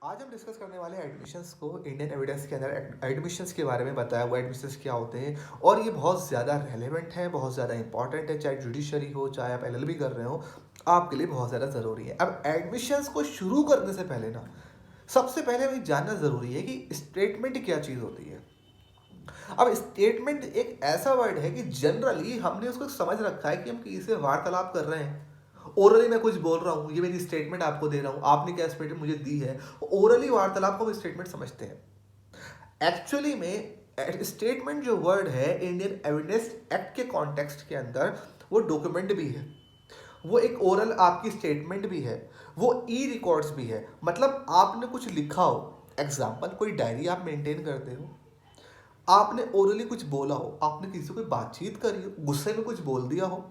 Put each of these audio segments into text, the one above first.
आज हम डिस्कस करने वाले हैं एडमिशन्स को इंडियन एविडेंस के अंदर एडमिशन्स के बारे में बताया हुआ एडमिशन्स क्या होते हैं और ये बहुत ज़्यादा रेलेवेंट है, बहुत ज़्यादा इंपॉर्टेंट है, चाहे जुडिशरी हो, चाहे आप एलएलबी कर रहे हो, आपके लिए बहुत ज़्यादा ज़रूरी है। अब एडमिशन्स को शुरू करने से पहले ना सबसे पहले हमें जानना ज़रूरी है कि स्टेटमेंट क्या चीज़ होती है। अब स्टेटमेंट एक ऐसा वर्ड है कि जनरली हमने उसको समझ रखा है कि हम किसी से वार्तालाप कर रहे हैं। ओरली मैं कुछ बोल रहा हूँ, ये मेरी स्टेटमेंट आपको दे रहा हूँ, आपने क्या स्टेटमेंट मुझे दी है, ओरली वार्तालाप को हम स्टेटमेंट समझते हैं। एक्चुअली में स्टेटमेंट जो वर्ड है इंडियन एविडेंस एक्ट के कॉन्टेक्स्ट के अंदर वो डॉक्यूमेंट भी है, वो एक ओरल आपकी स्टेटमेंट भी है, वो ई रिकॉर्ड्स भी है। मतलब आपने कुछ लिखा हो, एग्जाम्पल कोई डायरी आप मेंटेन करते हो, आपने ओरली कुछ बोला हो, आपने किसी से कोई बातचीत करी हो, गुस्से में कुछ बोल दिया हो,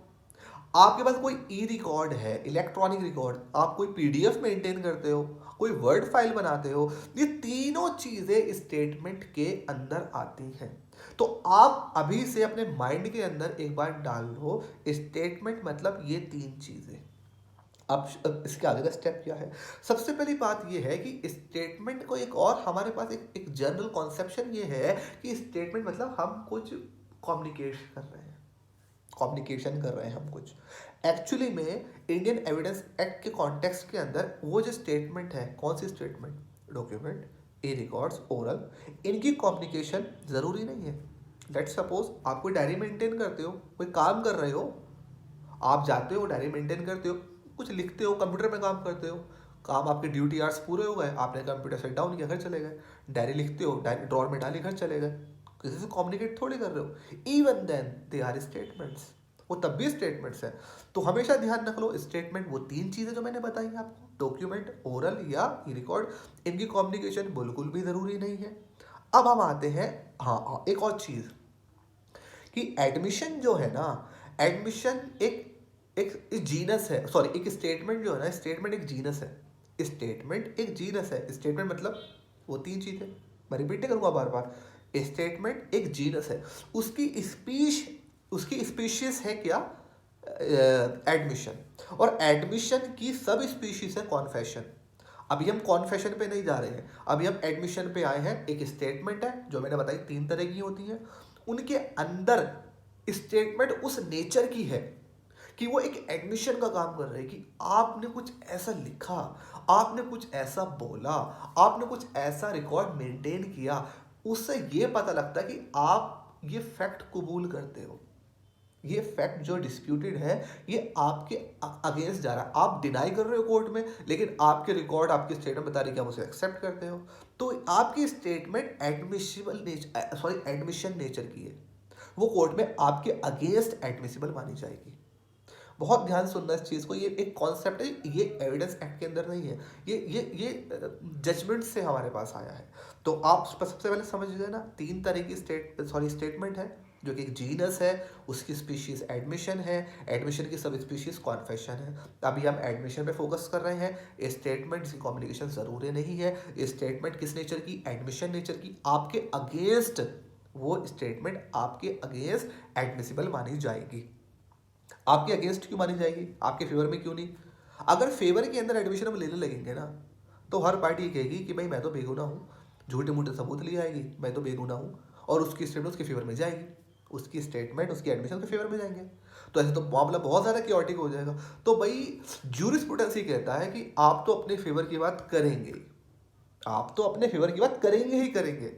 आपके पास कोई ई रिकॉर्ड है, इलेक्ट्रॉनिक रिकॉर्ड, आप कोई पीडीएफ मेंटेन करते हो, कोई वर्ड फाइल बनाते हो, ये तीनों चीजें स्टेटमेंट के अंदर आती हैं। तो आप अभी से अपने माइंड के अंदर एक बार डाल लो, स्टेटमेंट मतलब ये तीन चीजें। अब इसके आगे का स्टेप क्या है? सबसे पहली बात ये है कि स्टेटमेंट को एक और हमारे पास एक जनरल कॉन्सेप्शन ये है कि स्टेटमेंट मतलब हम कुछ कम्युनिकेट कर रहे हैं, कम्युनिकेशन कर रहे हैं हम कुछ। एक्चुअली में इंडियन एविडेंस एक्ट के कॉन्टेक्स्ट के अंदर वो जो स्टेटमेंट है, कौन सी स्टेटमेंट? डॉक्यूमेंट, ई रिकॉर्ड्स, ओरल, इनकी कम्युनिकेशन ज़रूरी नहीं है। लेट्स सपोज आप कोई डायरी मेंटेन करते हो, कोई काम कर रहे हो, आप जाते हो डायरी मेंटेन करते हो, कुछ लिखते हो, कंप्यूटर में काम करते हो, काम आपके ड्यूटी आवर्स पूरे हो गए, आपने कंप्यूटर शट डाउन किया, घर चले गए, डायरी लिखते हो, डायरी ड्रॉर में डाली, घर चले गए, किसी से कम्युनिकेट थोड़ी कर रहे हो। Even then they are statements, वो तब भी स्टेटमेंट्स है। तो हमेशा ध्यान रख लो, स्टेटमेंट वो तीन चीजें जो मैंने बताई हैं आपको, डॉक्यूमेंट, ओरल या ई रिकॉर्ड, इनकी कम्युनिकेशन बिल्कुल भी जरूरी नहीं है। अब हम आते हैं, हाँ, एक और चीज कि एडमिशन जो है ना, एडमिशन एक एक जीनस है, सॉरी, एक स्टेटमेंट जो है ना, स्टेटमेंट एक जीनस है। स्टेटमेंट एक जीनस है। स्टेटमेंट मतलब वो तीन चीजें, मैं रिपीट करूंगा बार बार। स्टेटमेंट एक जीनस है, उसकी स्पीशीज है क्या? एडमिशन। और एडमिशन की सब स्पीशीज है कॉन्फेशन। अभी हम कॉन्फेशन पे नहीं जा रहे हैं, अभी हम एडमिशन पे आए हैं। एक स्टेटमेंट है जो मैंने बताई तीन तरह की होती है, उनके अंदर स्टेटमेंट उस नेचर की है कि वो एक एडमिशन का काम कर रहे हैं कि आपने कुछ ऐसा लिखा, आपने कुछ ऐसा बोला, आपने कुछ ऐसा रिकॉर्ड मेंटेन किया, उससे ये पता लगता है कि आप ये फैक्ट कबूल करते हो, ये फैक्ट जो डिस्प्यूटेड है ये आपके अगेंस्ट जा रहा है, आप डिनाई कर रहे हो कोर्ट में, लेकिन आपके रिकॉर्ड, आपकी स्टेटमेंट बता रही है कि आप उसे एक्सेप्ट करते हो। तो आपकी statement admissible nature, sorry, admission nature की है, वो कोर्ट में आपके अगेंस्ट एडमिसिबल मानी जाएगी। बहुत ध्यान सुनना इस चीज़ को, ये एक कॉन्सेप्ट है, ये एविडेंस एक्ट के अंदर नहीं है, ये जजमेंट से हमारे पास आया है। तो आप सबसे पहले समझ गए ना, तीन तरह की स्टेटमेंट है, जो कि एक जीनस है, उसकी स्पीशीज एडमिशन है, एडमिशन की सब स्पीशीज कॉन्फेशन है। अभी हम एडमिशन पे फोकस कर रहे हैं। स्टेटमेंट की कम्युनिकेशन जरूरी नहीं है। स्टेटमेंट किस नेचर की? एडमिशन नेचर की। आपके अगेंस्ट वो स्टेटमेंट आपके अगेंस्ट एडमिसिबल मानी जाएगी। आपके अगेंस्ट क्यों मानी जाएगी? आपके फेवर में क्यों नहीं? अगर फेवर के अंदर एडमिशन हम लेने लगेंगे ना, तो हर पार्टी कहेगी कि भाई मैं तो बेगुनाह हूँ, झूठे मूठे सबूत ले आएगी, मैं तो बेगुनाह हूँ, और उसकी स्टेटमेंट उसके फेवर में जाएगी, उसकी स्टेटमेंट उसकी एडमिशन के फेवर में जाएंगे। तो ऐसे तो मामला बहुत ज़्यादा क्योटिक हो जाएगा। तो भाई जूरिस्प्रूडेंस ही कहता है कि आप तो अपने फेवर की बात करेंगे, आप तो अपने फेवर की बात करेंगे ही करेंगे,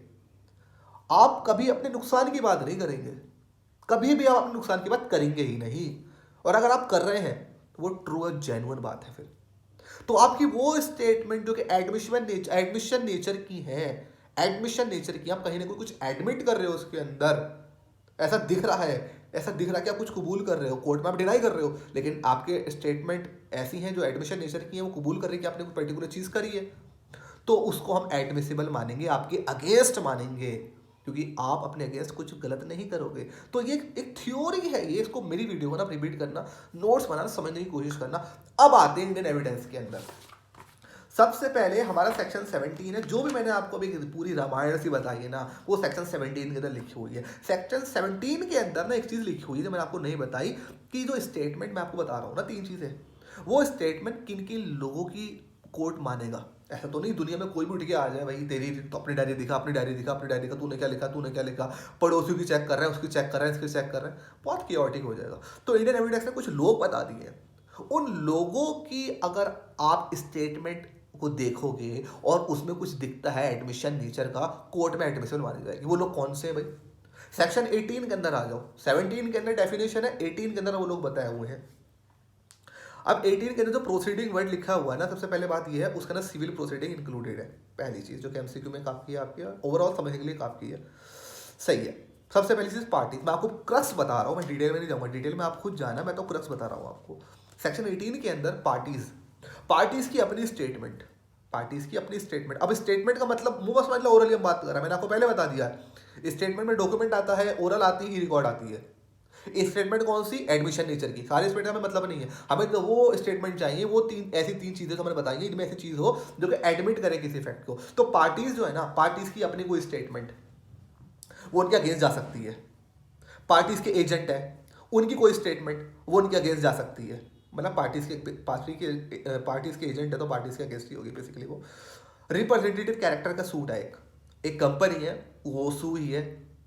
आप कभी अपने नुकसान की बात नहीं करेंगे, कभी भी आप अपने नुकसान की बात करेंगे ही नहीं। और अगर आप कर रहे हैं तो वो ट्रू और जेन्युइन बात है फिर। तो आपकी वो स्टेटमेंट जो कि एडमिशन नेचर की है, एडमिशन नेचर की, आप कहीं ना कहीं कुछ एडमिट कर रहे हो उसके अंदर, ऐसा दिख रहा है, ऐसा दिख रहा है कि आप कुछ कबूल कर रहे हो, कोर्ट में आप डिनाई कर रहे हो, लेकिन आपके स्टेटमेंट ऐसी हैं जो एडमिशन नेचर की है, वो कबूल कर रही है कि आपने कोई पर्टिकुलर चीज़ करी है, तो उसको हम एडमिसिबल मानेंगे, आपके अगेंस्ट मानेंगे, क्योंकि आप अपने अगेंस्ट कुछ गलत नहीं करोगे। तो ये एक थ्योरी है, ये इसको मेरी वीडियो को ना रिपीट करना, नोट्स बनाना, समझने की कोशिश करना। अब आते हैं इंडियन एविडेंस के अंदर। सबसे पहले हमारा सेक्शन 17 है, जो भी मैंने आपको अभी पूरी रामायण सी बताई है ना, वो सेक्शन 17 के अंदर लिखी हुई है। सेक्शन 17 के अंदर ना एक चीज़ लिखी हुई है जो मैंने आपको नहीं बताई, कि जो स्टेटमेंट मैं आपको बता रहा हूँ ना, तीन चीज़ें, वो स्टेटमेंट किन किन लोगों की कोर्ट मानेगा। ऐसा तो नहीं दुनिया में कोई भी उठ के आ जाए भाई तेरी तो अपनी डायरी दिखा, अपनी डायरी दिखा, अपनी डायरी दिखा, तूने क्या लिखा, तूने क्या लिखा, पड़ोसियों की चेक कर रहे हैं, उसकी चेक कर रहे हैं, इसकी चेक कर रहे हैं, बहुत क्योटिक हो जाएगा। तो इंडियन एविडेंस ने कुछ लोग बता दिए हैं। उन लोगों की अगर आप स्टेटमेंट को देखोगे और उसमें कुछ दिखता है एडमिशन नेचर का, कोर्ट में एडमिशन मानी जाएगी। वो लोग कौन से हैं भाई? सेक्शन 18 के अंदर आ जाओ, 17 के अंदर डेफिनेशन है, 18 के अंदर वो लोग बताए हुए हैं। अब 18 के अंदर जो प्रोसीडिंग वर्ड लिखा हुआ है ना, सबसे पहले बात यह है उसका ना सिविल प्रोसीडिंग इंक्लूडेड है। पहली चीज जो कि एमसीक्यू में काफी है, आपकी ओवरऑल समझने के लिए काफी है, सही है। सबसे पहली चीज पार्टी, मैं आपको क्रक्स बता रहा हूँ, मैं डिटेल में नहीं जाऊंगा, डिटेल में आप खुद जाना, मैं तो क्रक्स बता रहा हूँ आपको। सेक्शन 18 के अंदर पार्टीज, पार्टीज की अपनी स्टेटमेंट, पार्टीज की अपनी स्टेटमेंट। अब स्टेटमेंट का मतलब मुंह बस मतलब ओरली हम बात कर रहे हैं, मैंने आपको पहले बता दिया है स्टेटमेंट में डॉक्यूमेंट आता है, ओरल आती है, रिकॉर्ड आती है। स्टेटमेंट कौन सी? एडमिशन नेचर की। सारे स्टेटमेंट हमें मतलब नहीं है, हमें तो वो स्टेटमेंट चाहिए, वो ऐसी तीन चीजें तो हमें बताएंगे, इनमें ऐसी चीज हो जो कि एडमिट करे किसी फैक्ट को। तो पार्टीज जो है ना, पार्टीज की अपनी कोई स्टेटमेंट वो उनके अगेंस्ट जा सकती है। पार्टीज के एजेंट है, उनकी कोई स्टेटमेंट वो उनके अगेंस्ट जा सकती है। मतलब पार्टीज के एजेंट है तो पार्टीज के अगेंस्ट ही होगी बेसिकली वो। रिप्रेजेंटेटिव कैरेक्टर का सूट है, एक कंपनी है, वो सू हुई है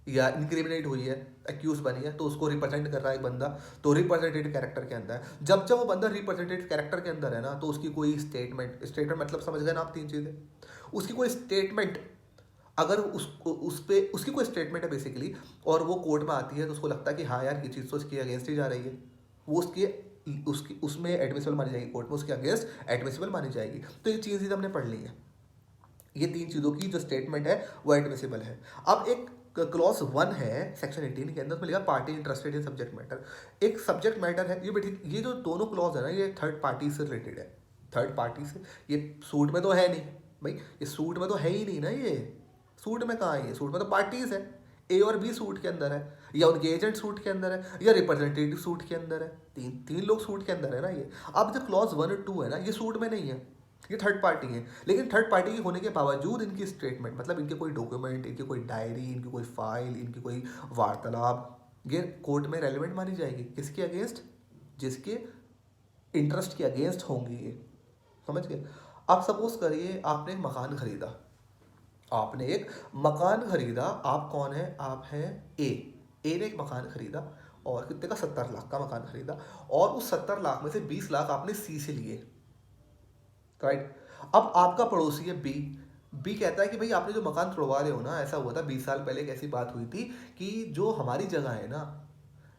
या इंक्रिमिनेट हुई है, एक्यूज बनी है, तो उसको रिप्रेजेंट कर रहा है एक बंदा, तो रिप्रेजेंटेटिव कैरेक्टर के अंदर है। जब जब वो बंदा रिप्रेजेंटेटिव कैरेक्टर के अंदर है ना, तो उसकी कोई स्टेटमेंट, स्टेटमेंट मतलब समझ गए ना आप तीन चीजें, उसकी कोई स्टेटमेंट अगर उसको उस पे उसकी कोई स्टेटमेंट है बेसिकली, और वो कोर्ट में आती है तो उसको लगता है कि हाँ यार ये चीज़ तो उसके अगेंस्ट ही जा रही है, वो उसकी उसमें एडमिसिबल मानी जाएगी, कोर्ट में उसके अगेंस्ट एडमिसिबल मानी जाएगी। तो ये चीज़ हमने पढ़ ली है, ये तीन चीज़ों की जो स्टेटमेंट है वो एडमिसिबल है। अब एक क्लॉज 1 है सेक्शन 18 के अंदर, उसमें लिखा party interested in subject matter. एक सब्जेक्ट मैटर है ये बेटी, ये जो दोनों क्लॉज है ना, ये थर्ड पार्टी से रिलेटेड है। थर्ड पार्टी से, ये सूट में तो है नहीं भाई, ये सूट में तो है ही नहीं ना, ये सूट में कहाँ है? ये सूट में तो पार्टीज है, ए और बी सूट के अंदर है, या उनके एजेंट सूट के अंदर है, या रिप्रेजेंटेटिव सूट के अंदर है, तीन तीन लोग सूट के अंदर है ना ये। अब जो क्लॉज 1 और 2 है ना, ये सूट में नहीं है, ये थर्ड पार्टी है। लेकिन थर्ड पार्टी के होने के बावजूद इनकी स्टेटमेंट, मतलब इनके कोई डॉक्यूमेंट, इनकी कोई डायरी, इनकी कोई फाइल, इनकी कोई वार्तालाप, ये कोर्ट में रेलिवेंट मानी जाएगी। किसके अगेंस्ट? जिसके इंटरेस्ट के अगेंस्ट होंगी ये, समझ गए? अब सपोज करिए आपने एक मकान खरीदा, आपने एक मकान खरीदा, आप कौन है? आप हैं ए। ए ने एक मकान खरीदा और कितने का? 70 लाख का मकान खरीदा, और उस 70 लाख में से 20 लाख आपने सी से लिए, राइट? अब आपका पड़ोसी है बी। बी कहता है कि भाई आपने जो मकान तुड़वा रहे हो ना, ऐसा हुआ था 20 साल पहले एक ऐसी बात हुई थी कि जो हमारी जगह है ना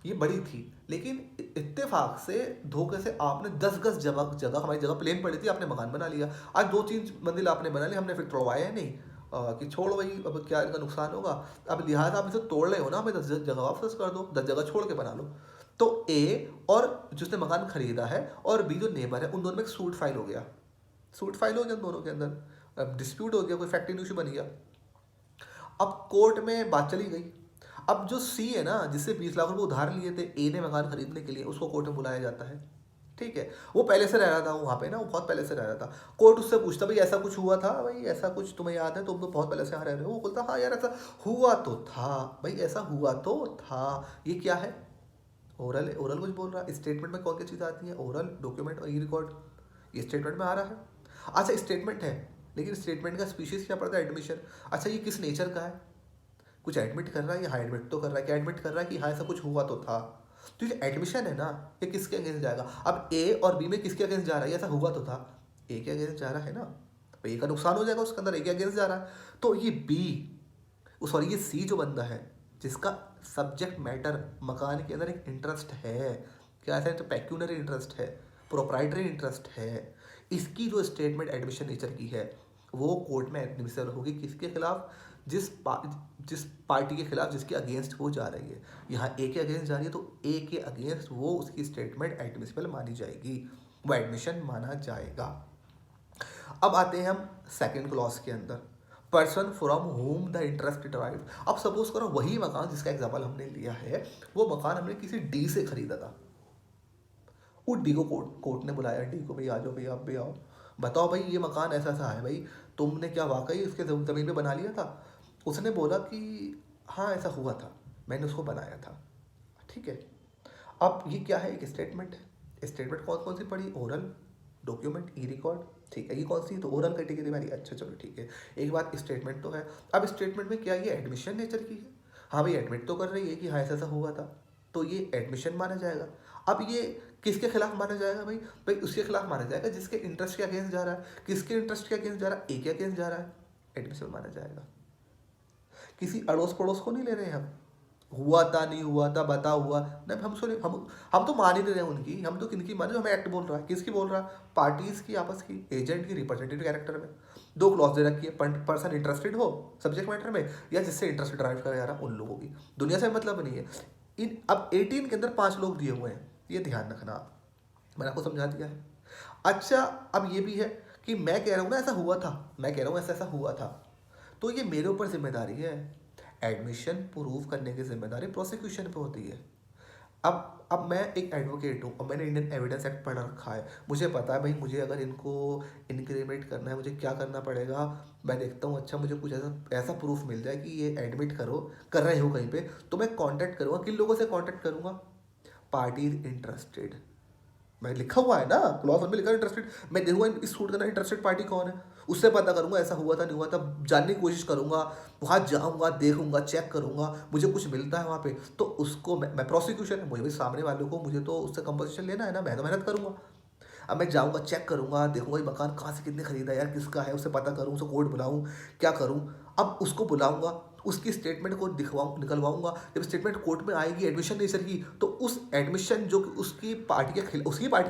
ये बड़ी थी, लेकिन इत्तेफाक से धोखे से आपने 10 गज जगह हमारी जगह प्लेन पड़ी थी, आपने मकान बना लिया। आज 2-3 मंजिल आपने बना ली, हमने फिर तोड़वाया नहीं, कि छोड़ भाई अब क्या इनका नुकसान होगा, अब लिहाजा आप इसे तोड़ रहे हो ना, हमें 10 जगह वापस कर दो, 10 जगह छोड़ के बना लो। तो ए और जिसने मकान खरीदा है और बी जो नेबर है, उन दोनों में एक सूट फाइल हो गया, सूट फाइल हो गया उन दोनों के अंदर, डिस्प्यूट हो गया, कोई फैक्ट इशू बन गया। अब कोर्ट में बात चली गई। अब जो सी है ना, जिससे 20 लाख रुपए उधार लिए थे ए ने मकान खरीदने के लिए, उसको कोर्ट में बुलाया जाता है, ठीक है? वो पहले से रह रहा था वहाँ पे ना, वो बहुत पहले से रह रहा था। कोर्ट उससे पूछता भाई ऐसा कुछ हुआ था भाई, ऐसा कुछ तुम्हें याद है? तुम तो बहुत पहले से यहाँ रह रहे हो। वो बोलता हाँ यार ऐसा हुआ तो था भाई, ऐसा हुआ तो था। ये क्या है? ओरल है, ओरल कुछ बोल रहा है। स्टेटमेंट में कौन सी चीज़ आती है? ओरल, डॉक्यूमेंट और ई रिकॉर्ड, ये स्टेटमेंट में आ रहा है। अच्छा स्टेटमेंट है, लेकिन स्टेटमेंट का स्पीशीज क्या पड़ता है? एडमिशन। अच्छा ये किस नेचर का है? कुछ एडमिट कर रहा है या हाँ एडमिट तो कर रहा है, क्या एडमिट कर रहा है कि हाँ ऐसा कुछ हुआ तो था। तो ये एडमिशन है ना, ये किसके अगेंस्ट जाएगा? अब ए और बी में किसके अगेंस्ट जा रहा है? ऐसा हुआ तो था, ए के अगेंस्ट जा रहा है ना, तो ए का नुकसान हो जाएगा उसके अंदर, ए के अगेंस्ट जा रहा है। तो ये बी, सॉरी ये सी जो बंदा है, जिसका सब्जेक्ट मैटर मकान के अंदर एक इंटरेस्ट है, क्या ऐसा है? तो पेक्यूनरी इंटरेस्ट है, प्रोप्राइटरी इंटरेस्ट है, इसकी जो स्टेटमेंट एडमिशन नेचर की है वो कोर्ट में एडमिसिबल होगी। किसके खिलाफ? जिस पार्टी के खिलाफ जिसके अगेंस्ट वो जा रही है। यहाँ ए के अगेंस्ट जा रही है तो ए के अगेंस्ट वो उसकी स्टेटमेंट एडमिसिबल मानी जाएगी, वो एडमिशन माना जाएगा। अब आते हैं हम सेकंड क्लॉज के अंदर, person from home the interest derived. अब सपोज करो वही मकान जिसका एग्जाम्पल हमने लिया है, वो मकान हमने किसी डी से खरीदा था। वो डी को कोर्ट ने बुलाया, डी को भाई आ जाओ, भाई आप भी आओ, बताओ भाई ये मकान ऐसा ऐसा है भाई, तुमने क्या वाकई उसके ज़मीन पे बना लिया था? उसने बोला कि हाँ ऐसा हुआ था, मैंने उसको बनाया था, ठीक है? अब ये क्या है? एक स्टेटमेंट है। स्टेटमेंट कौन कौन सी पड़ी? ओरल, डॉक्यूमेंट, ई रिकॉर्ड, ठीक है, ये कौन सी तो ओरल कैटेगरी वाली, अच्छा चलो ठीक है। एक बात स्टेटमेंट तो है, अब स्टेटमेंट में क्या ये एडमिशन नेचर की है, हाँ भाई एडमिट तो कर रही है कि हाँ ऐसा ऐसा हुआ था, तो ये एडमिशन माना जाएगा। अब ये किसके खिलाफ माना जाएगा भाई, भाई उसके खिलाफ माना जाएगा जिसके इंटरेस्ट के अगेंस्ट जा रहा है। किसके इंटरेस्ट के अगेंस्ट जा रहा है, ए के अगेंस्ट जा रहा है, एडमिशन माना जाएगा। किसी अड़ोस पड़ोस को नहीं ले रहे हैं हम, हुआ था नहीं हुआ था बता हुआ नहीं, हम तो मान ही नहीं रहे हैं उनकी, हम तो किनकी मान रहे हैं, हमें एक्ट बोल रहा है, किसकी बोल रहा है, पार्टीज की आपस की, एजेंट की, रिप्रेजेंटेटिव कैरेक्टर में। दो क्लॉज दे रखी है, पर्सन इंटरेस्टेड हो सब्जेक्ट मैटर में या जिससे इंटरेस्ट ड्राइव करा जा रहा है उन लोगों की, दुनिया से मतलब नहीं है। इन अब 18 के अंदर 5 लोग दिए हुए हैं, ये ध्यान रखना आप, मैंने आपको समझा दिया है। अच्छा अब ये भी है कि मैं कह रहा हूँ ना ऐसा हुआ था, मैं कह रहा हूँ ऐसा ऐसा हुआ था, तो ये मेरे ऊपर जिम्मेदारी है। एडमिशन प्रूव करने की जिम्मेदारी प्रोसिक्यूशन पे होती है। अब मैं एक एडवोकेट हूँ और मैंने इंडियन एविडेंस एक्ट पढ़ रखा है, मुझे पता है भाई मुझे अगर इनको इंक्रीमेंट करना है मुझे क्या करना पड़ेगा। मैं देखता हूँ अच्छा मुझे कुछ ऐसा ऐसा प्रूफ मिल जाए कि ये एडमिट करो कर रहे हो कहीं पे, तो मैं कांटेक्ट करूँगा, किन लोगों से कांटेक्ट करूँगा, पार्टीज इंटरेस्टेड। मैं लिखा हुआ है ना क्लॉज 1 में लिखा है इंटरेस्टेड, मैं देखूंगा इस सूट करना इंटरेस्टेड पार्टी कौन है, उससे पता करूंगा ऐसा हुआ था नहीं हुआ था, जानने की कोशिश करूंगा, वहाँ जाऊंगा देखूंगा चेक करूंगा, मुझे कुछ मिलता है वहाँ पे तो उसको मैं प्रोसिक्यूशन है, मुझे भी सामने वालों को मुझे तो उससे कंपोजिशन लेना है ना, मैं तो मेहनत करूंगा। अब मैं जाऊंगा चेक करूंगा देखूंगा ये मकान कहाँ से कितने खरीदा यार, किसका है, उससे पता करूँ, उसको कोर्ट बुलाऊँ, क्या करूँ। अब उसको बुलाऊंगा, उसकी स्टेटमेंट को निकलवाऊंगा, जब स्टेटमेंट कोर्ट में आएगी एडमिशन नहीं सर की, तो उस एडमिशन जो कि उसकी पार्टी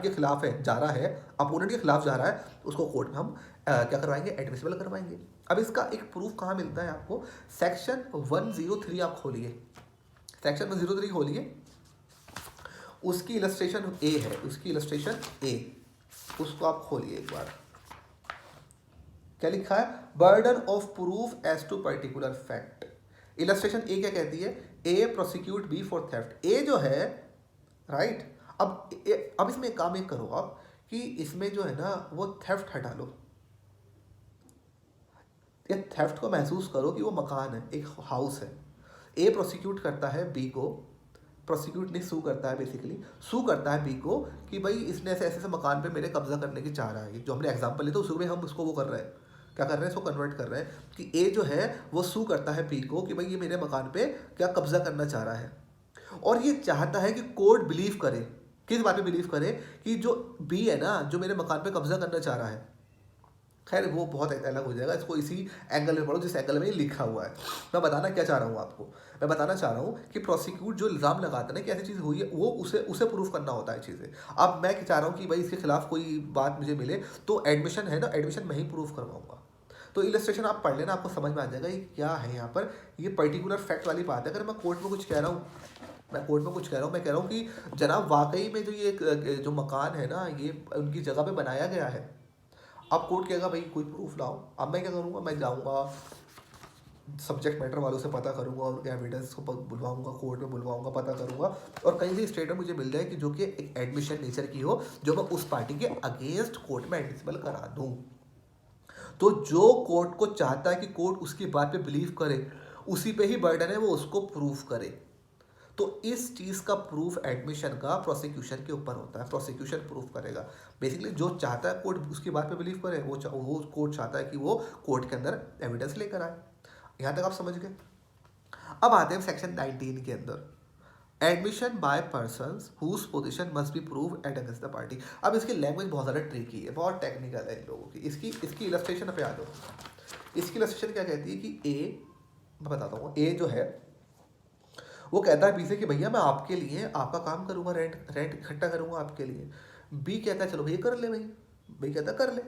के खिलाफ है जा रहा है, अपोनेंट के खिलाफ जा रहा है, उसको कोर्ट में हम क्या करवाएंगे, एडमिसिबल करवाएंगे। अब इसका एक प्रूफ कहाँ मिलता है आपको, सेक्शन 103 आप खोलिए, सेक्शन 103 खोलिए, उसकी इलस्ट्रेशन ए है, उसकी इलस्ट्रेशन ए, उसको आप खोलिए एक बार, क्या लिखा है, burden of proof as to particular fact. Illustration A क्या कहती है, A prosecute B for theft. A जो है राइट, अब इसमें एक काम एक करो आप कि इसमें जो है ना वो थेफ्ट हटा लो, या थेफ्ट को महसूस करो कि वो मकान है, एक हाउस है। ए प्रोसिक्यूट करता है बी को, प्रोसिक्यूट नहीं सू करता है, बेसिकली सू करता है बी को कि भाई इसने ऐसे ऐसे मकान पे मेरे कब्जा करने की चाह रहा है, जो हमने एग्जांपल लिया तो उसमें हम उसको वो कर रहे हैं, क्या कर रहे हैं, इसको कन्वर्ट कर रहे हैं कि ए जो है वो सू करता है बी को कि भाई ये मेरे मकान पे क्या कब्जा करना चाह रहा है, और ये चाहता है कि कोर्ट बिलीव करे, किस बात पे बिलीव करे, कि जो बी है ना जो मेरे मकान पे कब्जा करना चाह रहा है। खैर वो बहुत अलग हो जाएगा, इसको इसी एंगल में पढ़ो जिस एंगल में ये लिखा हुआ है। मैं बताना क्या चाह रहा हूँ आपको, मैं बताना चाह रहा हूँ कि प्रोसिक्यूट जो इल्ज़ाम लगाता है ना कि ऐसी चीज़ हुई है, वो उसे उसे प्रूफ करना होता है चीज़ें। अब मैं चाह रहा हूँ कि भाई इसके खिलाफ कोई बात मुझे मिले, तो एडमिशन है ना, एडमिशन मैं ही प्रूफ करवाऊंगा। तो इलस्ट्रेशन आप पढ़ लेना, आपको समझ में आ जाएगा ये क्या है यहाँ पर, ये पर्टिकुलर फैक्ट वाली बात है। अगर मैं कोर्ट में कुछ कह रहा हूँ, मैं कोर्ट में कुछ कह रहा हूँ, मैं कह रहा हूँ कि जनाब वाकई में जो ये जो मकान है ना ये उनकी जगह पे बनाया गया है। अब कोर्ट कहेगा भाई कोई प्रूफ लाओ, अब मैं क्या करूँगा, मैं जाऊँगा सब्जेक्ट मैटर वालों से पता करूँगा और एविडेंस को बुलवाऊंगा, कोर्ट में बुलवाऊंगा, पता करूँगा, और कहीं से स्टेटमेंट मुझे मिल जाए कि जो कि एक एडमिशन नेचर की हो, जो मैं उस पार्टी के अगेंस्ट कोर्ट में एडमिसिबल करा दूँ। तो जो कोर्ट को चाहता है कि कोर्ट उसकी बात पे बिलीव करे, उसी पे ही बर्डन है वो उसको प्रूफ करे। तो इस चीज़ का प्रूफ एडमिशन का प्रोसिक्यूशन के ऊपर होता है, प्रोसिक्यूशन प्रूफ करेगा। बेसिकली जो चाहता है कोर्ट उसकी बात पे बिलीव करे, वो कोर्ट चाहता है कि वो कोर्ट के अंदर एविडेंस लेकर आए। यहाँ तक आप समझ गए। अब आते हैं सेक्शन 19 के अंदर, admission by persons whose position must be prove at against the party. अब इसकी लैंग्वेज बहुत ज़्यादा ट्रिकी है, बहुत टेक्निकल है इन लोगों की। इसकी इलस्ट्रेशन पे आ जाओ, इसकी इलस्ट्रेशन क्या कहती है कि ए, मैं बताता हूँ, ए जो है वो कहता है बी से कि भैया मैं आपके लिए आपका काम करूँगा, रेंट इकट्ठा करूँगा आपके लिए। बी कहता है चलो भैया कर ले, भाई बी कहता है कर ले।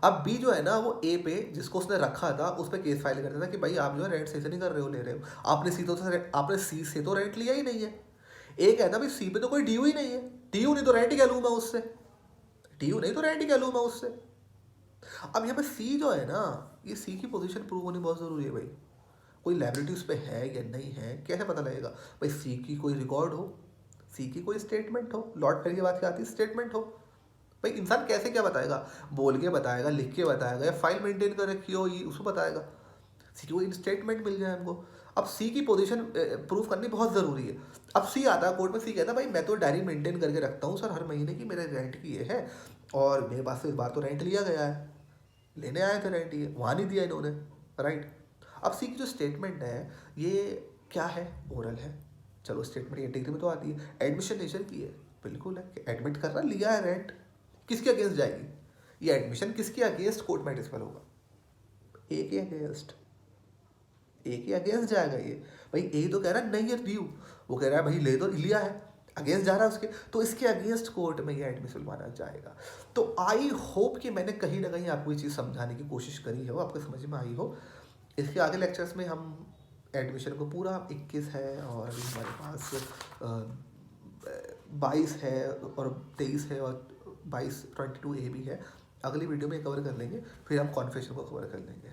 अब बी जो है ना वो ए पे जिसको उसने रखा था उस पर केस फाइल करता था कि भाई आप जो है रेंट सही से नहीं कर रहे हो, ले रहे हो, आपने सी से तो रेंट लिया ही नहीं है। ए कहता भाई सी पे तो कोई ड्यू ही नहीं है, ड्यू नहीं तो रेंट ही क्या लूँ मैं उससे, ड्यू नहीं तो रेंट ही क्या लूँ मैं उससे। अब यहाँ पे सी जो है ना, ये सी की पोजीशन प्रूव होनी बहुत ज़रूरी है भाई। कोई लाइबिलिटी उस पर है या नहीं है कैसे पता लगेगा, भाई सी की कोई रिकॉर्ड हो, सी की कोई स्टेटमेंट हो, लॉर्ड फेयर की बात क्या आती है, स्टेटमेंट हो। भाई इंसान कैसे क्या बताएगा, बोल के बताएगा, लिख के बताएगा, या फाइल मेंटेन कर रखी हो ये उसको बताएगा। सी की कोई स्टेटमेंट मिल जाए हमको। अब सी की पोजीशन प्रूफ करनी बहुत ज़रूरी है। अब सी आता है कोर्ट में, सी कहता है भाई मैं तो डायरी मेंटेन करके रखता हूँ सर हर महीने की, मेरे रेंट की ये है, और मेरे पास से इस बार तो रेंट लिया गया है, लेने आए थे रेंट, ये वहाँ नहीं दिया इन्होंने, राइट। अब सी की जो स्टेटमेंट है ये क्या है, ओरल है, चलो स्टेटमेंट ये डिग्री में तो आती है। एडमिशन नेचर की है, बिल्कुल है कि एडमिट कर रहा, लिया है रेंट, किसके अगेंस्ट जाएगी ये एडमिशन, किसके अगेंस्ट कोर्ट में डिस्पल होगा, ए के अगेंस्ट, ए के अगेंस्ट जाएगा ये। भाई ए तो कह रहा है नहीं है ड्यू, वो कह रहा है भाई ले तो लिया है, अगेंस्ट जा रहा है उसके, तो इसके अगेंस्ट कोर्ट में ये एडमिशन माना जाएगा। तो आई होप कि मैंने कहीं ना कहीं आपको ये चीज़ समझाने की कोशिश करी हो, आपको समझ में आई हो। इसके आगे लेक्चर्स में हम एडमिशन को पूरा 21 है और अभी हमारे पास 22 है और 23 है और 22 22 ए भी है, अगली वीडियो में कवर कर लेंगे, फिर हम कॉन्फेशन को कवर कर लेंगे।